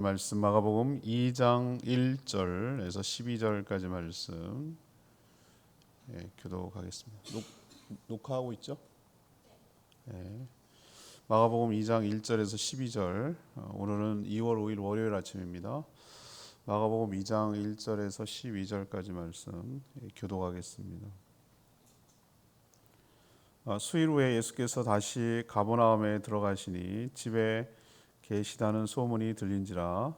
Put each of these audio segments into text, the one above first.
말씀 마가복음 2장 1절에서 12절까지 말씀 교독하겠습니다. 녹화하고 있죠? 마가복음 2장 1절에서 12절. 오늘은 2월 5일 월요일 아침입니다. 마가복음 2장 1절에서 12절까지 말씀 교독하겠습니다. 수일 후에 예수께서 다시 가버나움에 들어가시니 집에 계시다는 소문이 들린지라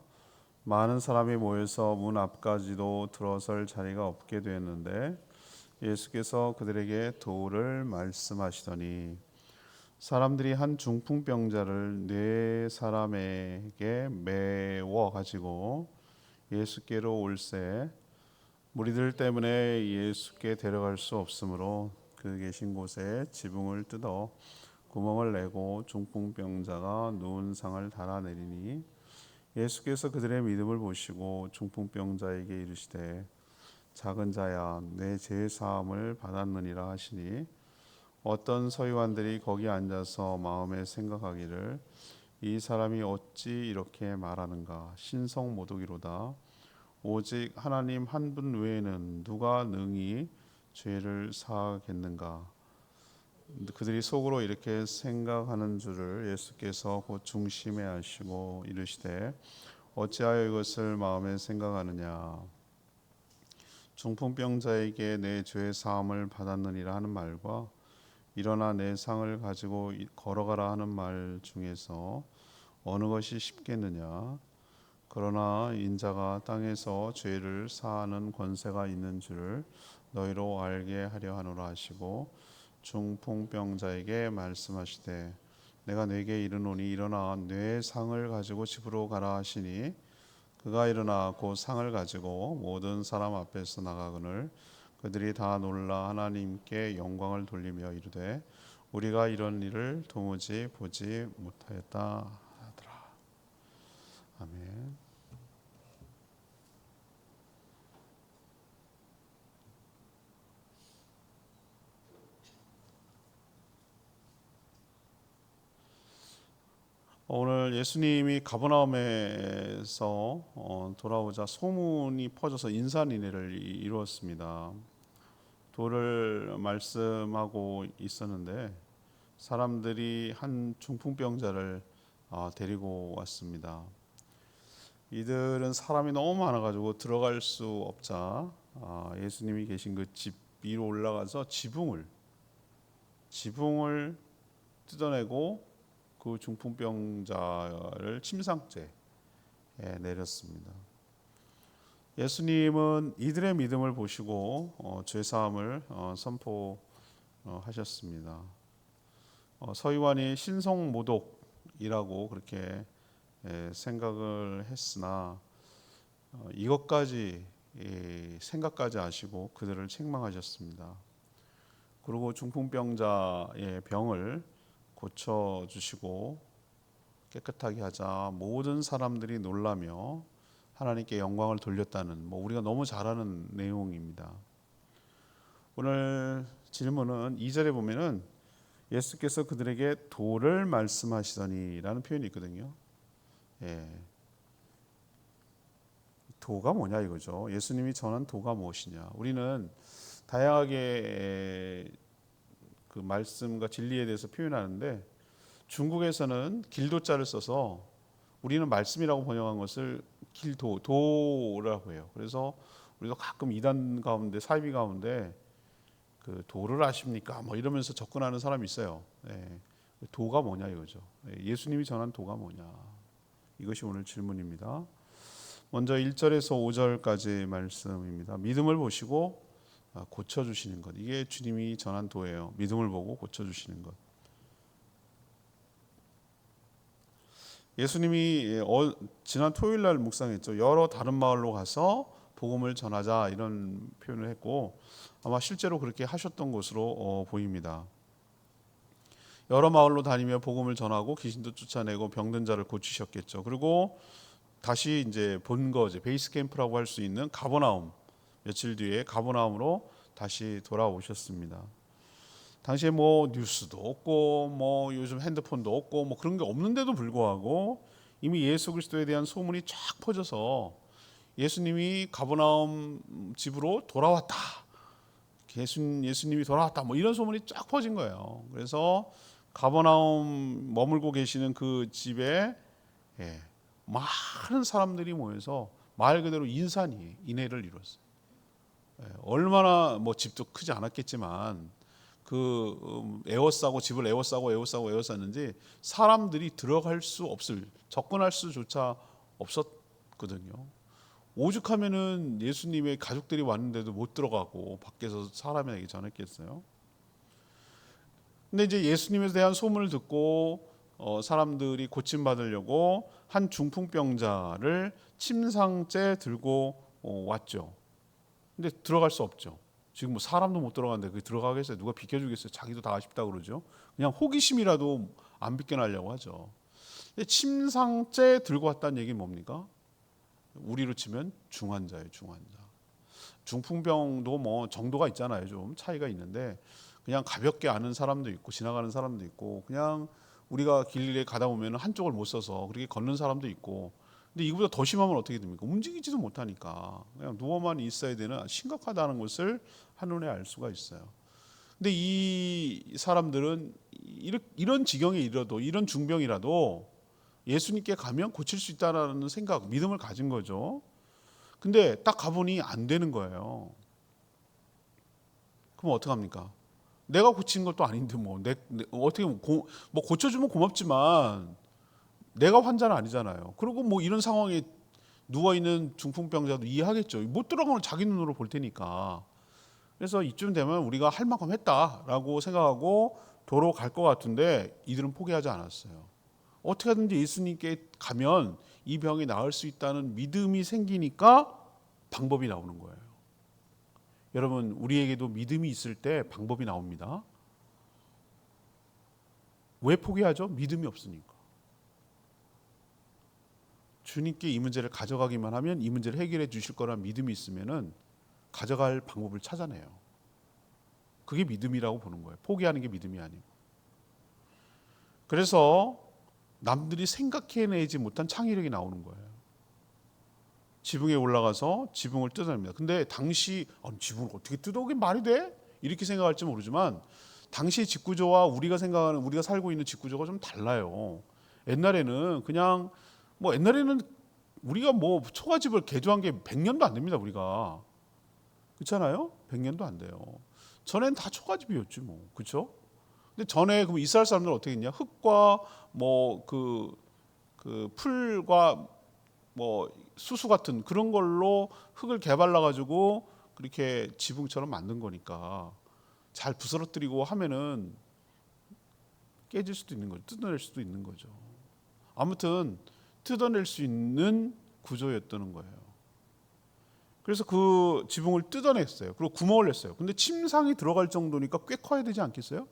많은 사람이 모여서 문 앞까지도 들어설 자리가 없게 되었는데 예수께서 그들에게 도를 말씀하시더니 사람들이 한 중풍병자를 네 사람에게 메워 가지고 예수께로 올세 무리들 때문에 예수께 데려갈 수 없으므로 그 계신 곳에 지붕을 뜯어 구멍을 내고 중풍병자가 누운 상을 달아내리니 예수께서 그들의 믿음을 보시고 중풍병자에게 이르시되 작은 자야 내 죄 사함을 받았느니라 하시니 어떤 서기관들이 거기 앉아서 마음에 생각하기를 이 사람이 어찌 이렇게 말하는가 신성모독이로다 오직 하나님 한 분 외에는 누가 능히 죄를 사하겠는가. 그들이 속으로 이렇게 생각하는 줄을 예수께서 곧 중심에 하시고 이르시되 어찌하여 이것을 마음에 생각하느냐. 중풍병자에게 내 죄 사함을 받았느니라 하는 말과 일어나 내 상을 가지고 걸어가라 하는 말 중에서 어느 것이 쉽겠느냐. 그러나 인자가 땅에서 죄를 사하는 권세가 있는 줄을 너희로 알게 하려 하노라 하시고 중풍병자에게 말씀하시되 내가 네게 이르노니 일어나 내 상을 가지고 집으로 가라 하시니 그가 일어나 곧 상을 가지고 모든 사람 앞에서 나가거늘 그들이 다 놀라 하나님께 영광을 돌리며 이르되 우리가 이런 일을 도무지 보지 못하였다 하더라. 아멘. 오늘 예수님이 가버나움에서 돌아오자 소문이 퍼져서 인산인해를 이루었습니다. 도를 말씀하고 있었는데 사람들이 한 중풍병자를 데리고 왔습니다. 이들은 사람이 너무 많아가지고 들어갈 수 없자 예수님이 계신 그 집 위로 올라가서 지붕을 뜯어내고 그 중풍병자를 침상죄에 내렸습니다. 예수님은 이들의 믿음을 보시고 죄사함을 선포하셨습니다. 서기관이 신성모독이라고 그렇게 생각을 했으나 이것까지 생각까지 하시고 그들을 책망하셨습니다. 그리고 중풍병자의 병을 고쳐주시고 깨끗하게 하자 모든 사람들이 놀라며 하나님께 영광을 돌렸다는 우리가 너무 잘 아는 내용입니다. 오늘 질문은 2절에 보면은 예수께서 그들에게 도를 말씀하시더니 라는 표현이 있거든요. 도가 뭐냐 이거죠. 예수님이 전한 도가 무엇이냐. 우리는 다양하게 그 말씀과 진리에 대해서 표현하는데 중국에서는 길도자를 써서 우리는 말씀이라고 번역한 것을 도라고 해요. 그래서 우리도 가끔 이단 가운데 사이비 가운데 그 도를 아십니까? 이러면서 접근하는 사람이 있어요. 도가 뭐냐 이거죠. 예수님이 전한 도가 뭐냐. 이것이 오늘 질문입니다. 먼저 1절에서 5절까지 말씀입니다. 믿음을 보시고 고쳐주시는 것. 이게 주님이 전한 도예요. 믿음을 보고 고쳐주시는 것. 예수님이 지난 토요일 날 묵상했죠. 여러 다른 마을로 가서 복음을 전하자 이런 표현을 했고 아마 실제로 그렇게 하셨던 것으로 보입니다. 여러 마을로 다니며 복음을 전하고 귀신도 쫓아내고 병든 자를 고치셨겠죠. 그리고 다시 이제 본거제 베이스 캠프라고 할 수 있는 가버나움 며칠 뒤에 가버나움으로 다시 돌아오셨습니다. 당시에 뉴스도 없고 요즘 핸드폰도 없고 그런 게 없는데도 불구하고 이미 예수 그리스도에 대한 소문이 쫙 퍼져서 예수님이 가버나움 집으로 돌아왔다. 예수님이 돌아왔다. 뭐 이런 소문이 쫙 퍼진 거예요. 그래서 가버나움 머물고 계시는 그 집에 많은 사람들이 모여서 말 그대로 인해를 이뤘어요. 얼마나 뭐 집도 크지 않았겠지만 집을 에워싸고 사람들이 들어갈 수 없을, 접근할 수조차 없었거든요. 오죽하면은 예수님의 가족들이 왔는데도 못 들어가고 밖에서 사람에게 전했겠어요. 근데 이제 예수님에 대한 소문을 듣고 사람들이 고침 받으려고 한 중풍병자를 침상째 들고 왔죠. 근데 들어갈 수 없죠. 지금 뭐 사람도 못 들어가는데 그게 들어가겠어요? 누가 비켜주겠어요? 자기도 다 아쉽다 그러죠. 그냥 호기심이라도 안 비켜나려고 하죠. 근데 침상째 들고 왔다는 얘기는 뭡니까? 우리로 치면 중환자예요, 중환자. 중풍병도 뭐 정도가 있잖아요. 좀 차이가 있는데 그냥 가볍게 아는 사람도 있고 지나가는 사람도 있고 그냥 우리가 길에 가다 보면 한쪽을 못 써서 그렇게 걷는 사람도 있고 근데 이거보다 더 심하면 어떻게 됩니까? 움직이지도 못하니까 그냥 누워만 있어야 되는 심각하다는 것을 한눈에 알 수가 있어요. 근데 이 사람들은 이런 지경에 이르러도 이런 중병이라도 예수님께 가면 고칠 수 있다는 생각, 믿음을 가진 거죠. 근데 딱 가보니 안 되는 거예요. 그럼 어떡합니까? 내가 고친 것도 아닌데 어떻게 뭐 고쳐주면 고맙지만 내가 환자는 아니잖아요. 그리고 뭐 이런 상황에 누워있는 중풍병자도 이해하겠죠. 못 들어가면 자기 눈으로 볼 테니까. 그래서 이쯤 되면 우리가 할 만큼 했다라고 생각하고 도로 갈 것 같은데 이들은 포기하지 않았어요. 어떻게 하든지 예수님께 가면 이 병이 나을 수 있다는 믿음이 생기니까 방법이 나오는 거예요. 여러분, 우리에게도 믿음이 있을 때 방법이 나옵니다. 왜 포기하죠? 믿음이 없으니까. 주님께 이 문제를 가져가기만 하면 이 문제를 해결해 주실 거란 믿음이 있으면은 가져갈 방법을 찾아내요. 그게 믿음이라고 보는 거예요. 포기하는 게 믿음이 아니고. 그래서 남들이 생각해내지 못한 창의력이 나오는 거예요. 지붕에 올라가서 지붕을 뜯어냅니다. 근데 당시 지붕을 어떻게 뜯어오긴 말이 돼? 이렇게 생각할지 모르지만 당시 집 구조와 우리가 살고 있는 집 구조가 좀 달라요. 옛날에는 옛날에는 우리가 초가집을 개조한 게 100년도 안 됩니다. 우리가 그렇잖아요? 100년도 안 돼요. 전엔 다 초가집이었지 뭐, 그렇죠? 근데 전에 그럼 이스라엘 사람들은 어떻게 했냐? 흙과 풀과 수수 같은 그런 걸로 흙을 개발라 가지고 그렇게 지붕처럼 만든 거니까 잘 부스러뜨리고 하면은 깨질 수도 있는 거죠. 뜯어낼 수도 있는 거죠. 아무튼 뜯어낼 수 있는 구조였다는 거예요. 그래서 그 지붕을 뜯어냈어요. 그리고 구멍을 냈어요. 근데 침상이 들어갈 정도니까 꽤 커야 되지 않겠어요?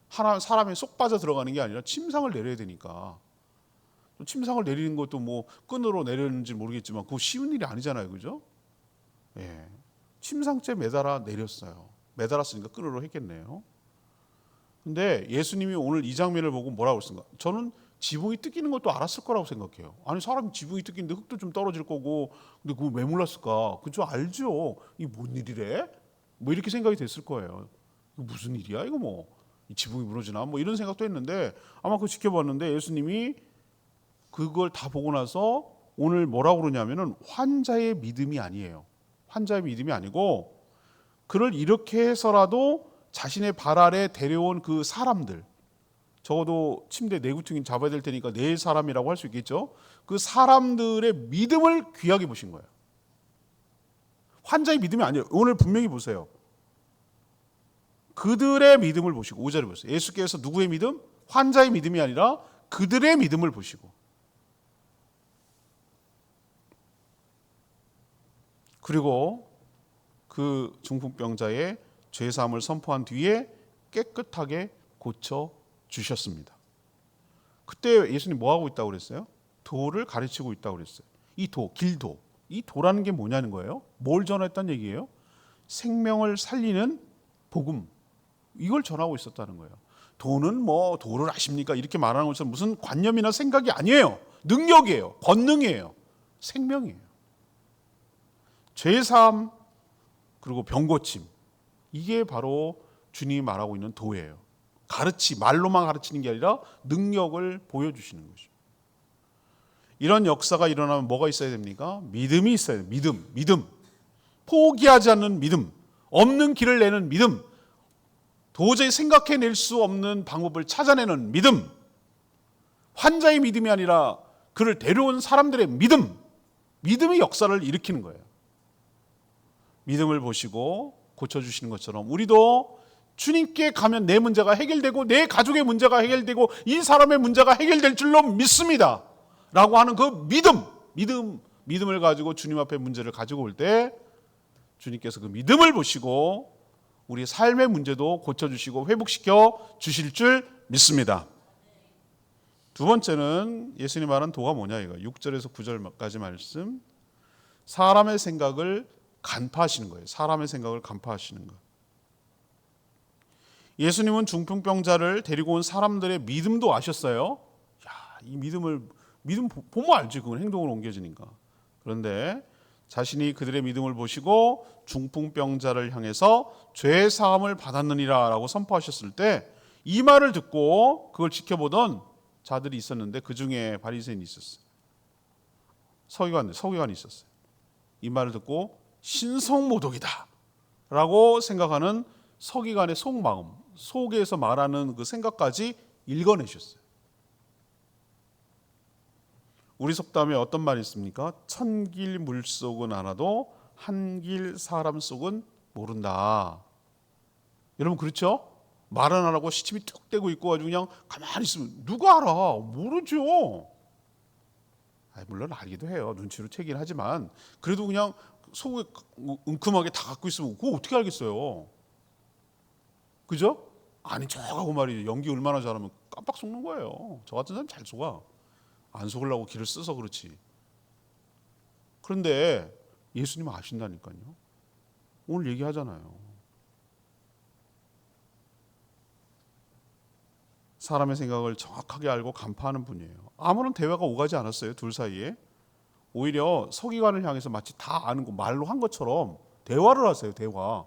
사람이 쏙 빠져 들어가는 게 아니라 침상을 내려야 되니까. 침상을 내리는 것도 끈으로 내렸는지 모르겠지만 그거 쉬운 일이 아니잖아요. 그죠? 예. 침상째 내렸어요. 매달았으니까 끈으로 했겠네요. 근데 예수님이 오늘 이 장면을 보고 뭐라고 했습니까? 저는 지붕이 뜯기는 것도 알았을 거라고 생각해요. 아니 사람이 지붕이 뜯기는데 흙도 좀 떨어질 거고 근데 그거 왜 몰랐을까? 그죠? 알죠. 이게 뭔 일이래? 이렇게 생각이 됐을 거예요. 이거 무슨 일이야? 이거 이 지붕이 무너지나? 이런 생각도 했는데 아마 그거 지켜봤는데 예수님이 그걸 다 보고 나서 오늘 뭐라고 그러냐면은 환자의 믿음이 아니에요. 환자의 믿음이 아니고 그를 이렇게 해서라도 자신의 발 아래 데려온 그 사람들 적어도 침대 내구층인 잡아야 될 테니까 네 사람이라고 할 수 있겠죠. 그 사람들의 믿음을 귀하게 보신 거예요. 환자의 믿음이 아니에요. 오늘 분명히 보세요. 그들의 믿음을 보시고 5절에 보세요. 예수께서 누구의 믿음? 환자의 믿음이 아니라 그들의 믿음을 보시고 그리고 그 중풍병자의 죄사함을 선포한 뒤에 깨끗하게 고쳐 주셨습니다. 그때 예수님 뭐 하고 있다고 그랬어요? 도를 가르치고 있다고 그랬어요. 이 도, 길도. 이 도라는 게 뭐냐는 거예요? 뭘 전했다는 얘기예요? 생명을 살리는 복음. 이걸 전하고 있었다는 거예요. 도는 도를 아십니까? 이렇게 말하는 것은 무슨 관념이나 생각이 아니에요. 능력이에요. 권능이에요. 생명이에요. 죄사함 그리고 병고침, 이게 바로 주님이 말하고 있는 도예요. 말로만 가르치는 게 아니라 능력을 보여주시는 거죠. 이런 역사가 일어나면 뭐가 있어야 됩니까? 믿음이 있어야 돼요. 믿음. 포기하지 않는 믿음. 없는 길을 내는 믿음. 도저히 생각해낼 수 없는 방법을 찾아내는 믿음. 환자의 믿음이 아니라 그를 데려온 사람들의 믿음. 믿음이 역사를 일으키는 거예요. 믿음을 보시고 고쳐주시는 것처럼 우리도 주님께 가면 내 문제가 해결되고 내 가족의 문제가 해결되고 이 사람의 문제가 해결될 줄로 믿습니다 라고 하는 그 믿음을 가지고 주님 앞에 문제를 가지고 올 때 주님께서 그 믿음을 보시고 우리 삶의 문제도 고쳐주시고 회복시켜 주실 줄 믿습니다. 두 번째는 예수님 말한 도가 뭐냐, 이거 6절에서 9절까지 말씀. 사람의 생각을 간파하시는 거예요. 사람의 생각을 간파하시는 거. 예수님은 중풍병자를 데리고 온 사람들의 믿음도 아셨어요. 이 믿음 보면 알지, 그건 행동으로 옮겨지니까. 그런데 자신이 그들의 믿음을 보시고 중풍병자를 향해서 죄 사함을 받았느니라 라고 선포하셨을 때 이 말을 듣고 그걸 지켜보던 자들이 있었는데 그 중에 바리새인이 있었어요. 서기관이 있었어요. 이 말을 듣고 신성모독이다 라고 생각하는 서기관의 속마음, 속에서 말하는 그 생각까지 읽어내셨어요. 우리 속담에 어떤 말이 있습니까? 천길 물속은 알아도 한길 사람 속은 모른다. 여러분 그렇죠? 말은 안 하고 시침이 툭 떼고 있고 아주 그냥 가만히 있으면 누가 알아? 모르죠. 물론 알기도 해요. 눈치로 채긴 하지만 그래도 그냥 속에 웅큼하게 다 갖고 있으면 그거 어떻게 알겠어요? 그죠? 아니 저하고 말이죠. 연기 얼마나 잘하면 깜빡 속는 거예요. 저 같은 사람 잘 속아. 안 속으려고 길을 써서 그렇지. 그런데 예수님은 아신다니까요. 오늘 얘기하잖아요. 사람의 생각을 정확하게 알고 간파하는 분이에요. 아무런 대화가 오가지 않았어요. 둘 사이에. 오히려 서기관을 향해서 마치 다 아는 거 말로 한 것처럼 대화를 하세요. 대화.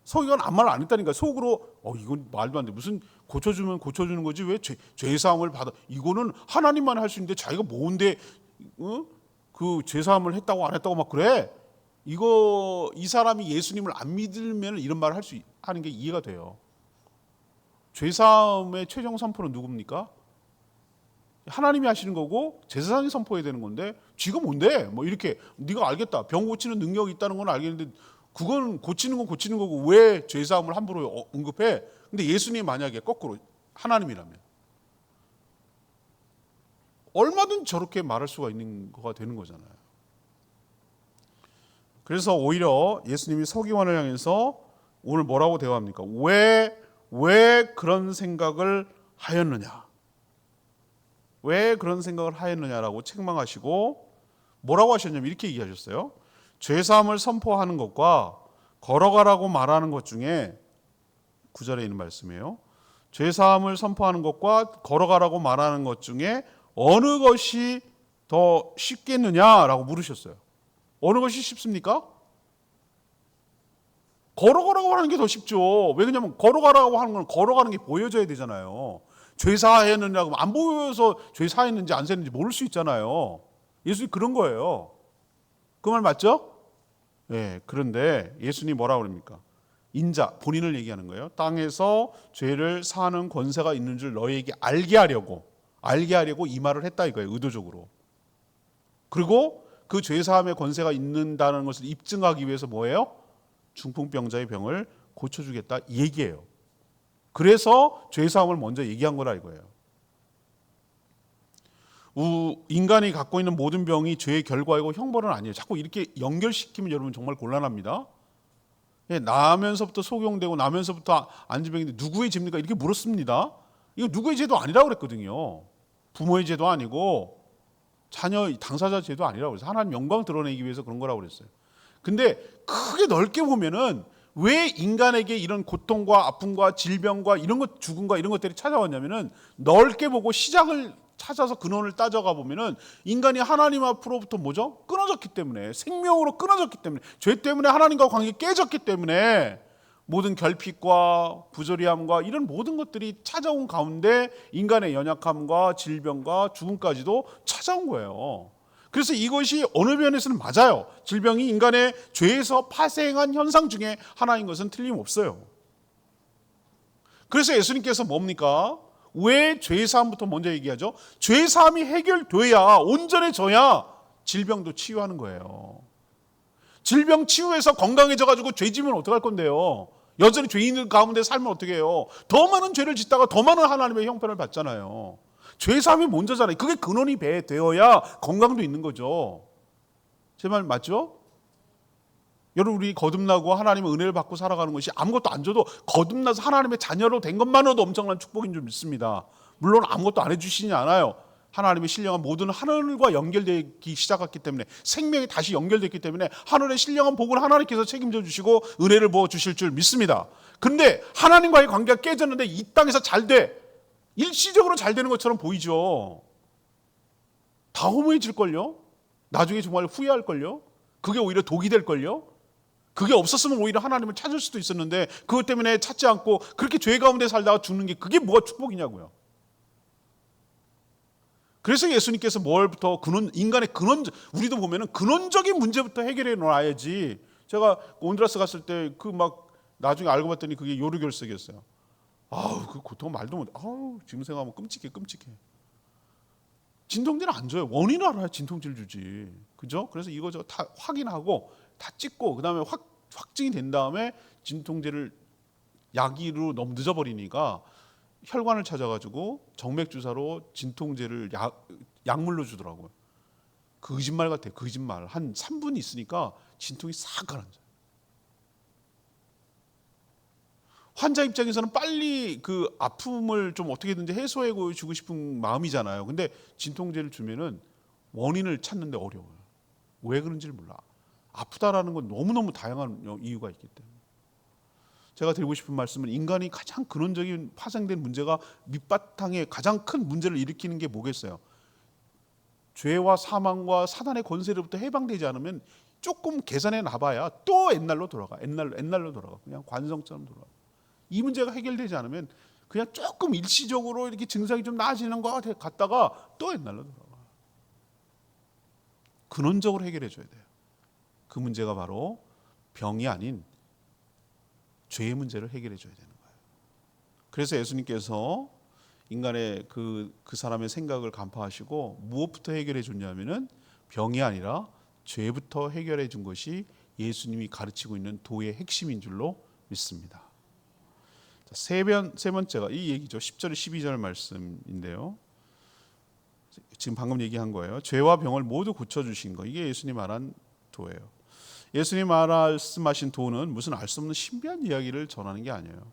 서기관 아무 말 안 했다니까. 속으로 이건 말도 안 돼. 무슨 고쳐주면 고쳐주는 거지 왜 죄사함을 받아. 이거는 하나님만 할 수 있는데 자기가 뭔데 그 죄사함을 했다고 안 했다고 막 그래. 이 사람이 예수님을 안 믿으면 이런 말을 하는 게 이해가 돼요. 죄사함의 최종 선포는 누굽니까? 하나님이 하시는 거고 제사장이 선포해야 되는 건데 쥐가 뭔데? 뭐 이렇게 네가 알겠다. 병 고치는 능력이 있다는 건 알겠는데 그건 고치는 건 고치는 거고 왜 죄사함을 함부로 언급해? 근데 예수님이 만약에 거꾸로 하나님이라면 얼마든 저렇게 말할 수가 있는 거가 되는 거잖아요. 그래서 오히려 예수님이 서기관을 향해서 오늘 뭐라고 대화합니까? 왜 그런 생각을 하였느냐? 왜 그런 생각을 하였느냐라고 책망하시고 뭐라고 하셨냐면 이렇게 얘기하셨어요. 죄사함을 선포하는 것과 걸어가라고 말하는 것 중에 9절에 있는 말씀이에요. 죄사함을 선포하는 것과 걸어가라고 말하는 것 중에 어느 것이 더 쉽겠느냐라고 물으셨어요. 어느 것이 쉽습니까? 걸어가라고 하는 게 더 쉽죠. 왜 그러냐면 걸어가라고 하는 건 걸어가는 게 보여져야 되잖아요. 죄 사했느냐고 안 보여서 죄 사했는지 안 사했는지 모를 수 있잖아요. 예수님 그런 거예요. 그 말 맞죠? 네, 그런데 예수님이 뭐라고 그럽니까? 본인을 얘기하는 거예요. 땅에서 죄를 사하는 권세가 있는 줄 너희에게 알게 하려고 이 말을 했다 이거예요. 의도적으로. 그리고 그 죄 사함의 권세가 있는다는 것을 입증하기 위해서 뭐예요? 중풍병자의 병을 고쳐주겠다 이 얘기예요. 그래서 죄사함을 먼저 얘기한 거라 이거예요. 인간이 갖고 있는 모든 병이 죄의 결과이고 형벌은 아니에요. 자꾸 이렇게 연결시키면 여러분 정말 곤란합니다. 나면서부터 속용되고 나면서부터 안진병인데 누구의 죄입니까? 이렇게 물었습니다. 이거 누구의 죄도 아니라고 그랬거든요. 부모의 죄도 아니고 자녀 당사자 죄도 아니라고 그랬어요. 하나님 영광 드러내기 위해서 그런 거라고 그랬어요. 근데 크게 넓게 보면은 왜 인간에게 이런 고통과 아픔과 질병과 이런 것 죽음과 이런 것들이 찾아왔냐면은 넓게 보고 시작을 찾아서 근원을 따져가 보면은 인간이 하나님 앞으로부터 뭐죠? 끊어졌기 때문에, 생명으로 끊어졌기 때문에, 죄 때문에 하나님과 관계가 깨졌기 때문에 모든 결핍과 부조리함과 이런 모든 것들이 찾아온 가운데 인간의 연약함과 질병과 죽음까지도 찾아온 거예요. 그래서 이것이 어느 면에서는 맞아요. 질병이 인간의 죄에서 파생한 현상 중에 하나인 것은 틀림없어요. 그래서 예수님께서 뭡니까? 왜 죄사함부터 먼저 얘기하죠? 죄사함이 해결돼야, 온전해져야 질병도 치유하는 거예요. 질병 치유해서 건강해져가지고 죄 지면 어떡할 건데요? 여전히 죄인들 가운데 살면 어떻게 해요? 더 많은 죄를 짓다가 더 많은 하나님의 형편을 받잖아요. 죄사함이 먼저잖아요. 그게 근원이 되어야 건강도 있는 거죠. 제 말 맞죠? 여러분, 우리 거듭나고 하나님의 은혜를 받고 살아가는 것이 아무것도 안 줘도 거듭나서 하나님의 자녀로 된 것만으로도 엄청난 축복인 줄 믿습니다. 물론 아무것도 안 해주시지 않아요. 하나님의 신령한 모든 하늘과 연결되기 시작했기 때문에, 생명이 다시 연결됐기 때문에 하늘의 신령한 복을 하나님께서 책임져 주시고 은혜를 부어 주실 줄 믿습니다. 그런데 하나님과의 관계가 깨졌는데 이 땅에서 잘 돼, 일시적으로 잘 되는 것처럼 보이죠. 다 허무해질걸요. 나중에 정말 후회할걸요. 그게 오히려 독이 될걸요. 그게 없었으면 오히려 하나님을 찾을 수도 있었는데 그것 때문에 찾지 않고 그렇게 죄 가운데 살다가 죽는 게 그게 뭐가 축복이냐고요. 그래서 예수님께서 뭘부터 인간의 근원, 우리도 보면은 근원적인 문제부터 해결해 놔야지. 제가 온두라스 갔을 때 그 막 나중에 알고 봤더니 그게 요르결석이었어요. 아우, 그 고통 말도 못. 아우, 지금 생각하면 끔찍해. 진통제는 안 줘요. 원인을 알아야 진통제를 주지. 그죠? 그래서 이거저거 다 확인하고 다 찍고 그다음에 확증이 된 다음에 진통제를 약으로 너무 늦어버리니까 혈관을 찾아가지고 정맥 주사로 진통제를 약물로 주더라고요. 그 거짓말 같아요. 거짓말. 한 3분 있으니까 진통이 싹 가라앉아요. 환자 입장에서는 빨리 그 아픔을 좀 어떻게든지 해소해 주고 싶은 마음이잖아요. 근데 진통제를 주면은 원인을 찾는데 어려워요. 왜 그런지를 몰라. 아프다라는 건 너무너무 다양한 이유가 있기 때문에. 제가 드리고 싶은 말씀은 인간이 가장 근원적인 파생된 문제가 밑바탕에 가장 큰 문제를 일으키는 게 뭐겠어요? 죄와 사망과 사단의 권세로부터 해방되지 않으면 조금 계산해 놔봐야 또 옛날로 돌아가. 옛날로 돌아가. 그냥 관성처럼 돌아가. 이 문제가 해결되지 않으면 그냥 조금 일시적으로 이렇게 증상이 좀 나아지는 것 같다가 또 옛날로 돌아가. 근원적으로 해결해 줘야 돼요. 그 문제가 바로 병이 아닌 죄의 문제를 해결해 줘야 되는 거예요. 그래서 예수님께서 인간의 그 사람의 생각을 간파하시고 무엇부터 해결해 줬냐면은 병이 아니라 죄부터 해결해 준 것이 예수님이 가르치고 있는 도의 핵심인 줄로 믿습니다. 세 번째가 이 얘기죠. 10절 12절 말씀인데요. 지금 방금 얘기한 거예요. 죄와 병을 모두 고쳐주신 거. 이게 예수님 말한 도예요. 예수님 말씀하신 도는 무슨 알 수 없는 신비한 이야기를 전하는 게 아니에요.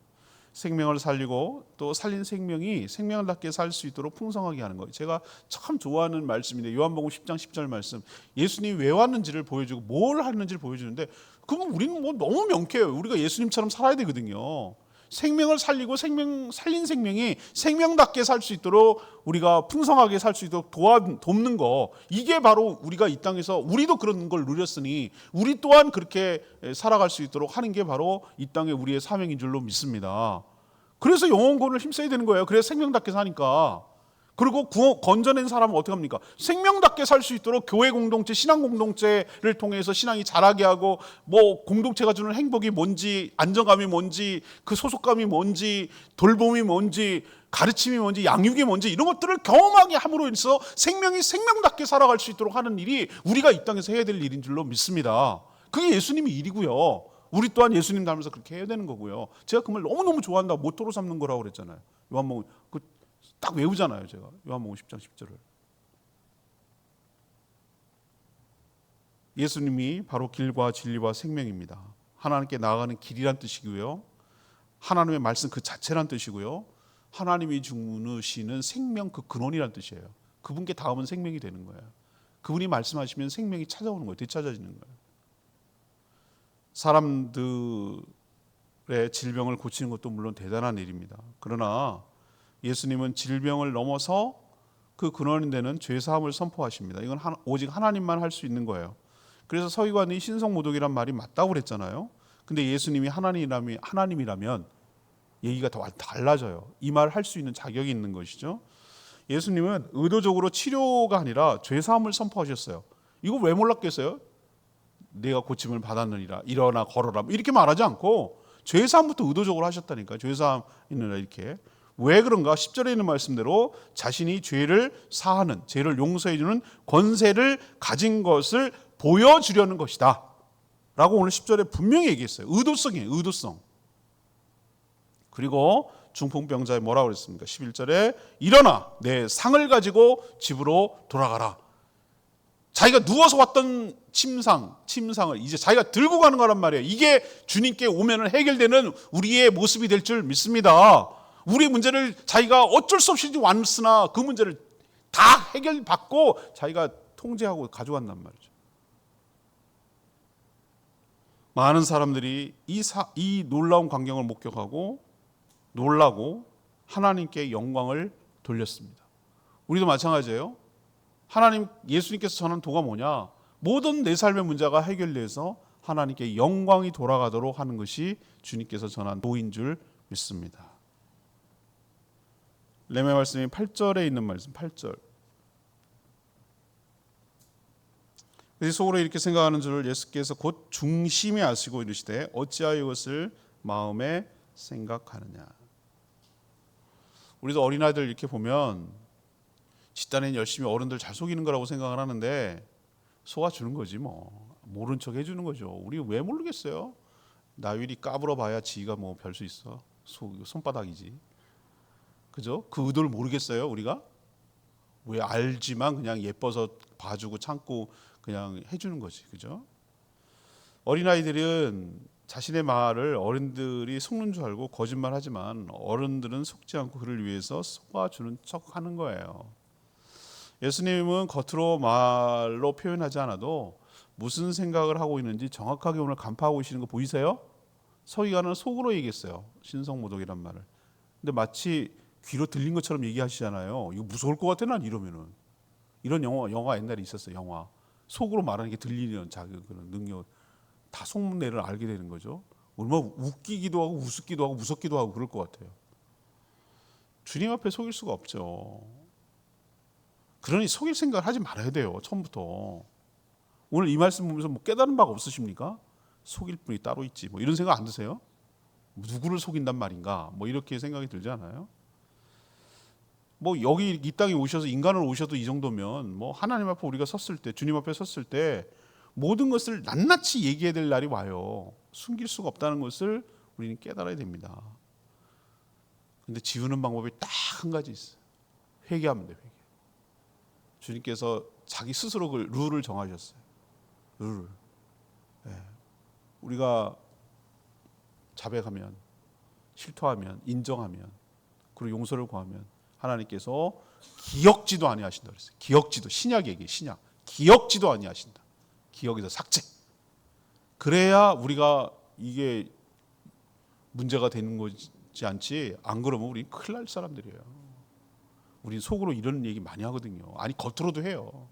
생명을 살리고 또 살린 생명이 생명답게 살 수 있도록 풍성하게 하는 거예요. 제가 참 좋아하는 말씀인데 요한복음 10장 10절 말씀. 예수님이 왜 왔는지를 보여주고 뭘 하는지를 보여주는데 그럼 우리는 뭐 너무 명쾌해요. 우리가 예수님처럼 살아야 되거든요. 생명을 살리고 살린 생명이 생명답게 살 수 있도록 우리가 풍성하게 살 수 있도록 돕는 거, 이게 바로 우리가 이 땅에서 우리도 그런 걸 누렸으니 우리 또한 그렇게 살아갈 수 있도록 하는 게 바로 이 땅에 우리의 사명인 줄로 믿습니다. 그래서 영혼권을 힘써야 되는 거예요. 그래서 생명답게 사니까. 그리고 건져낸 사람은 어떻게 합니까? 생명답게 살 수 있도록 교회 공동체, 신앙 공동체를 통해서 신앙이 자라게 하고, 뭐 공동체가 주는 행복이 뭔지, 안정감이 뭔지, 그 소속감이 뭔지, 돌봄이 뭔지, 가르침이 뭔지, 양육이 뭔지 이런 것들을 경험하게 함으로 인해서 생명이 생명답게 살아갈 수 있도록 하는 일이 우리가 이 땅에서 해야 될 일인 줄로 믿습니다. 그게 예수님의 일이고요. 우리 또한 예수님 닮아서 그렇게 해야 되는 거고요. 제가 그 말 너무너무 좋아한다. 모토로 삼는 거라고 그랬잖아요. 요한복음 딱 외우잖아요. 제가 요한복음 10장 10절을. 예수님이 바로 길과 진리와 생명입니다. 하나님께 나아가는 길이란 뜻이고요. 하나님의 말씀 그 자체란 뜻이고요. 하나님이 주시는 생명 그 근원이란 뜻이에요. 그분께 닿으면 생명이 되는 거예요. 그분이 말씀하시면 생명이 찾아오는 거예요. 되찾아지는 거예요. 사람들의 질병을 고치는 것도 물론 대단한 일입니다. 그러나 예수님은 질병을 넘어서 그 근원이 되는 죄 사함을 선포하십니다. 이건 오직 하나님만 할 수 있는 거예요. 그래서 서기관이 신성모독이란 말이 맞다고 그랬잖아요. 근데 예수님이 하나님이라면 얘기가 더 달라져요. 이 말을 할 수 있는 자격이 있는 것이죠. 예수님은 의도적으로 치료가 아니라 죄 사함을 선포하셨어요. 이거 왜 몰랐겠어요? 내가 고침을 받았느니라, 일어나 걸어라, 이렇게 말하지 않고 죄 사함부터 의도적으로 하셨다니까. 죄 사함 있느라 이렇게. 왜 그런가? 10절에 있는 말씀대로 자신이 죄를 사하는, 죄를 용서해 주는 권세를 가진 것을 보여주려는 것이다 라고 오늘 10절에 분명히 얘기했어요. 의도성이에요. 의도성. 그리고 중풍병자에 뭐라고 그랬습니까? 11절에 일어나 내 상을 가지고 집으로 돌아가라. 자기가 누워서 왔던 침상을 이제 자기가 들고 가는 거란 말이에요. 이게 주님께 오면은 해결되는 우리의 모습이 될 줄 믿습니다. 우리의 문제를 자기가 어쩔 수 없이 왔으나 그 문제를 다 해결받고 자기가 통제하고 가져간단 말이죠. 많은 사람들이 이 놀라운 광경을 목격하고 놀라고 하나님께 영광을 돌렸습니다. 우리도 마찬가지예요. 하나님, 예수님께서 전한 도가 뭐냐? 모든 내 삶의 문제가 해결돼서 하나님께 영광이 돌아가도록 하는 것이 주님께서 전한 도인 줄 믿습니다. 렘의 말씀이 8절에 있는 말씀, 8절. 속으로 이렇게 생각하는 줄을 예수께서 곧 중심이 아시고 이르시되 어찌하여 이것을 마음에 생각하느냐. 우리도 어린아이들 이렇게 보면 집단엔 열심히 어른들 잘 속이는 거라고 생각을 하는데 속아주는 거지 뭐. 모른 척 해주는 거죠. 우리 왜 모르겠어요? 나윌이 까불어 봐야 지가 뭐 별 수 있어. 손바닥이지. 그죠? 그 의도를 모르겠어요 우리가? 왜 알지만 그냥 예뻐서 봐주고 참고 그냥 해주는 거지. 그죠? 어린아이들은 자신의 말을 어른들이 속는 줄 알고 거짓말하지만 어른들은 속지 않고 그를 위해서 속아주는 척하는 거예요. 예수님은 겉으로 말로 표현하지 않아도 무슨 생각을 하고 있는지 정확하게 오늘 간파하고 계시는 거 보이세요? 서기관은 속으로 얘기했어요. 신성모독이란 말을. 근데 마치 귀로 들린 것처럼 얘기하시잖아요. 이거 무서울 것 같아 난 이러면은. 이런 영화 옛날에 있었어요. 영화. 속으로 말하는 게 들리는 자기 그런 능력. 다 속내를 알게 되는 거죠. 얼마나 웃기기도 하고 우습기도 하고 무섭기도 하고 그럴 것 같아요. 주님 앞에 속일 수가 없죠. 그러니 속일 생각을 하지 말아야 돼요. 처음부터. 오늘 이 말씀 보면서 뭐 깨달은 바가 없으십니까? 속일 분이 따로 있지. 뭐 이런 생각 안 드세요? 누구를 속인단 말인가? 뭐 이렇게 생각이 들지 않아요? 뭐 여기 이 땅에 오셔서 인간을 오셔도 이 정도면 뭐 하나님 앞에 우리가 섰을 때, 주님 앞에 섰을 때 모든 것을 낱낱이 얘기해야 될 날이 와요. 숨길 수가 없다는 것을 우리는 깨달아야 됩니다. 근데 지우는 방법이 딱 한 가지 있어요. 회개하면 돼요. 회개. 주님께서 자기 스스로 그 룰을 정하셨어요. 룰을. 네. 우리가 자백하면, 실토하면, 인정하면, 그리고 용서를 구하면 하나님께서 기억지도 아니하신다 그랬어요. 기억지도, 신약 얘기, 신약. 기억지도 아니하신다. 기억에서 삭제. 그래야 우리가 이게 문제가 되는 거지 않지. 안 그러면 우리 큰일 날 사람들이에요. 우리 속으로 이런 얘기 많이 하거든요. 아니 겉으로도 해요.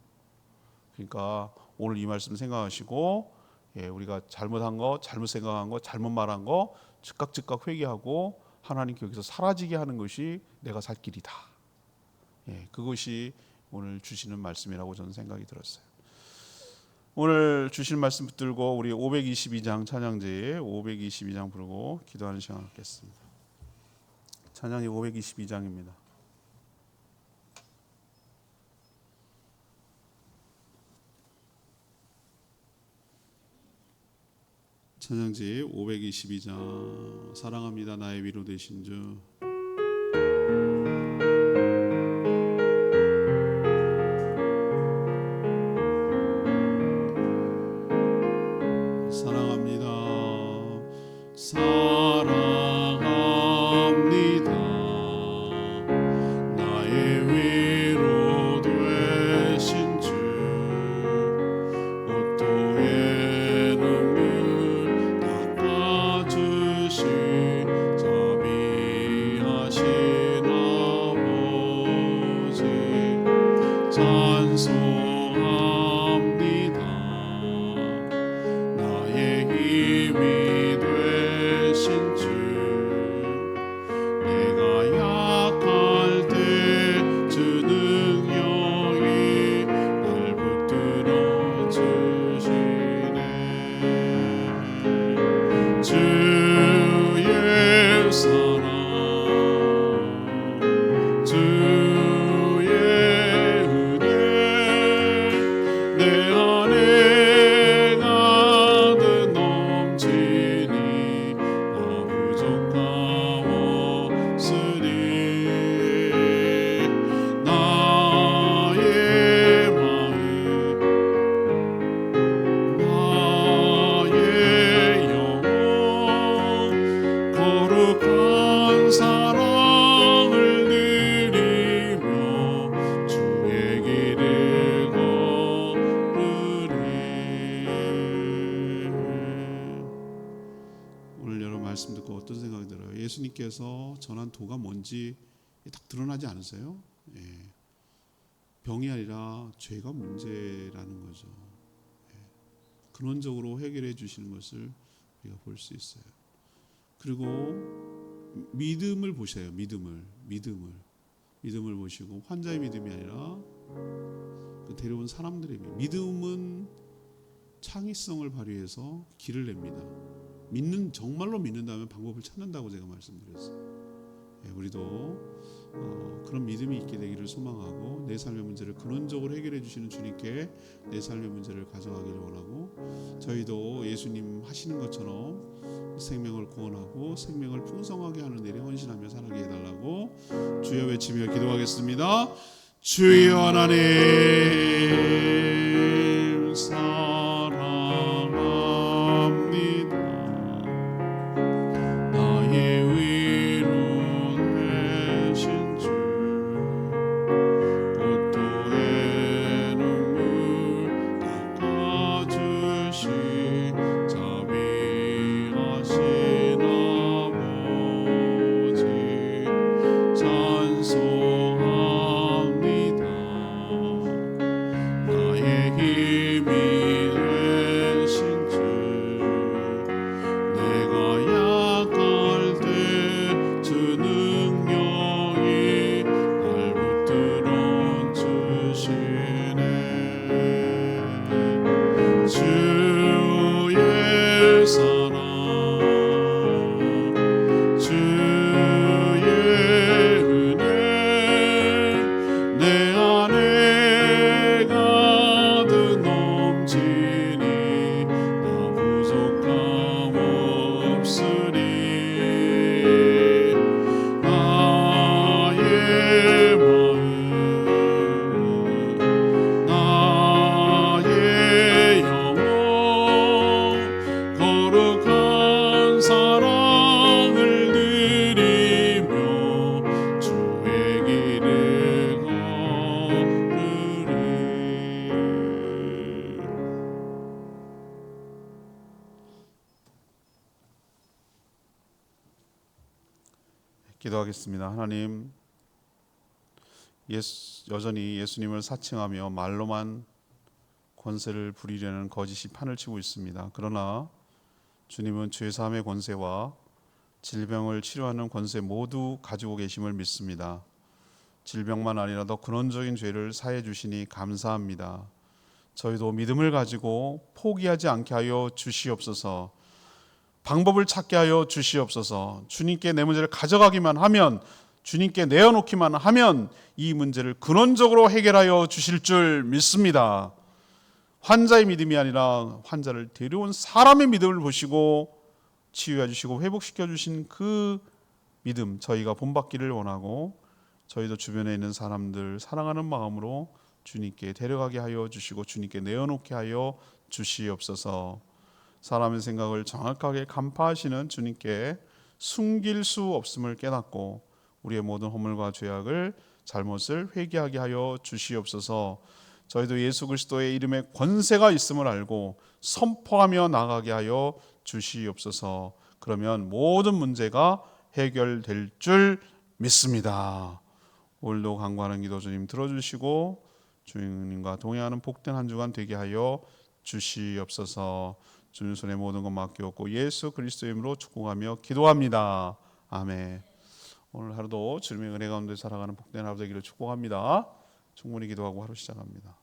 그러니까 오늘 이 말씀 생각하시고 우리가 잘못한 거, 잘못 생각한 거, 잘못 말한 거 즉각 회개하고 하나님께 여기서 사라지게 하는 것이 내가 살 길이다. 그것이 오늘 주시는 말씀이라고 저는 생각이 들었어요. 오늘 주신 말씀 붙들고 우리 522장 찬양제에 522장 부르고 기도하는 시간 갖겠습니다. 찬양이 522장입니다. 찬양지 522장 사랑합니다 나의 위로 되신 주 사랑합니다 사랑합니다 나의 위로 되신 주 옷도의 눈물 닦아주신 자비하신 말씀 듣고 어떤 생각이 들어요? 예수님께서 전한 도가 뭔지 딱 드러나지 않으세요? 예. 병이 아니라 죄가 문제라는 거죠. 예. 근원적으로 해결해 주시는 것을 우리가 볼 수 있어요. 그리고 믿음을 보세요. 믿음을 보시고 환자의 믿음이 아니라 그 데려온 사람들의 믿음은 창의성을 발휘해서 길을 냅니다. 정말로 믿는다면 방법을 찾는다고 제가 말씀드렸어요. 예, 우리도 그런 믿음이 있게 되기를 소망하고 내 삶의 문제를 근원적으로 해결해 주시는 주님께 내 삶의 문제를 가져가기를 원하고 저희도 예수님 하시는 것처럼 생명을 구원하고 생명을 풍성하게 하는 일에 헌신하며 살게 해달라고 주여 외치며 기도하겠습니다. 주여 하나님 사랑합니다. 나의 위로 되신 주 고통의 눈물 닦아주시 자비하신 아버지 찬송합니다. 나의 힘이 되신 주 내가 약할 때 주 능력이 날 붙들어 주시네. 주의 사랑 주의 은혜 내 안에 가득 넘치니 나 부족함 없으리. 나의 마음 나의 영혼 거룩한 사랑을 드리며 주의 길을 걸으리. 기도하겠습니다. 하나님, 여전히 예수님을 사칭하며 말로만 권세를 부리려는 거짓이 판을 치고 있습니다. 그러나 주님은 죄사함의 권세와 질병을 치료하는 권세 모두 가지고 계심을 믿습니다. 질병만 아니라 더 근원적인 죄를 사해 주시니 감사합니다. 저희도 믿음을 가지고 포기하지 않게 하여 주시옵소서. 방법을 찾게 하여 주시옵소서. 주님께 내 문제를 가져가기만 하면, 주님께 내어놓기만 하면 이 문제를 근원적으로 해결하여 주실 줄 믿습니다. 환자의 믿음이 아니라 환자를 데려온 사람의 믿음을 보시고 치유해 주시고 회복시켜 주신 그 믿음 저희가 본받기를 원하고 저희도 주변에 있는 사람들 사랑하는 마음으로 주님께 데려가게 하여 주시고 주님께 내어놓게 하여 주시옵소서. 사람의 생각을 정확하게 간파하시는 주님께 숨길 수 없음을 깨닫고 우리의 모든 허물과 죄악을 잘못을 회개하게 하여 주시옵소서. 저희도 예수 그리스도의 이름에 권세가 있음을 알고 선포하며 나가게 하여 주시옵소서. 그러면 모든 문제가 해결될 줄 믿습니다. 오늘도 간구하는 기도 주님 들어주시고 주님과 동행하는 복된 한 주간 되게 하여 주시옵소서. 주님 손에 모든 것 맡기옵고 예수 그리스도의 이름으로 축복하며 기도합니다. 아멘. 오늘 하루도 주님의 은혜 가운데 살아가는 복된 하루 되기를 축복합니다. 충분히 기도하고 하루 시작합니다.